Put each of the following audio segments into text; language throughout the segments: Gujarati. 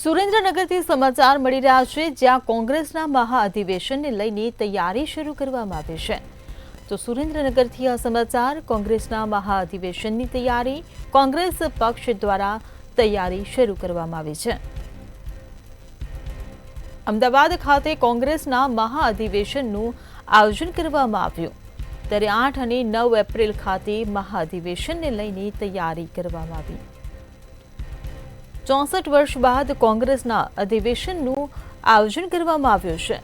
સુરેન્દ્રનગરથી સમાચાર મળી રહ્યા છે, જ્યાં કોંગ્રેસના મહાઅધિવેશનને લઈને તૈયારી શરૂ કરવામાં આવી છે। તો સુરેન્દ્રનગરથી આ સમાચાર, કોંગ્રેસના મહાઅધિવેશનની તૈયારી કોંગ્રેસ પક્ષ દ્વારા તૈયારી શરૂ કરવામાં આવી છે। અમદાવાદ ખાતે કોંગ્રેસના મહાઅધિવેશનનું આયોજન કરવામાં આવ્યું, ત્યારે 8 અને 9 એપ્રિલ ખાતે મહાઅધિવેશનને લઈને તૈયારી કરવામાં આવી। 64 વર્ષ બાદ કોંગ્રેસના અધિવેશનનું આયોજન કરવામાં આવ્યું છે।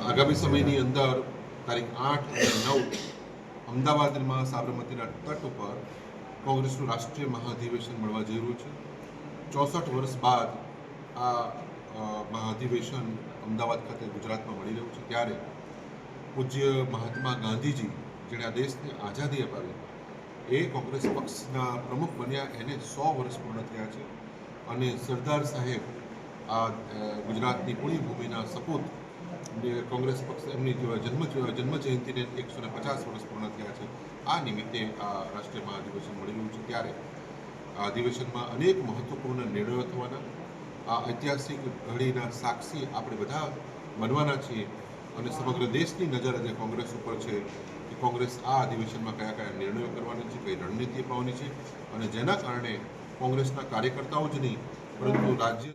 આગામી સમયની અંદર તારીખ 8 અને 9 અમદાવાદમાં સાબરમતીના તટ ઉપર કોંગ્રેસનું રાષ્ટ્રીય મહાઅધિવેશન મળવા જઈ રહ્યું છે। 64 વર્ષ બાદ આ મહાઅધિવેશન અમદાવાદ ખાતે ગુજરાતમાં મળી રહ્યું છે, ત્યારે પૂજ્ય મહાત્મા ગાંધીજી જેણે આ દેશને આઝાદી અપાવી, એ કોંગ્રેસ પક્ષના પ્રમુખ બન્યા, એને 100 વર્ષ પૂર્ણ થયા છે। અને સરદાર સાહેબ આ ગુજરાતની પુણ્યભૂમિના સપૂત કોંગ્રેસ પક્ષ એમની જન્મ જયંતિને 150 વર્ષ પૂર્ણ થયા છે। આ નિમિત્તે આ રાષ્ટ્રીય મહાઅધિવેશન મળી રહ્યું છે, ત્યારે આ અધિવેશનમાં અનેક મહત્વપૂર્ણ નિર્ણયો થવાના, આ ઐતિહાસિક ઘડીના સાક્ષી આપણે બધા બનવાના છીએ। અને સમગ્ર દેશની નજર આજે કોંગ્રેસ ઉપર છે કે કોંગ્રેસ આ અધિવેશનમાં કયા કયા નિર્ણયો કરવાની છે, કઈ રણનીતિ અપનાવવાની છે, અને જેના કારણે કોંગ્રેસના કાર્યકર્તાઓ જ નહીં પરંતુ રાજ્ય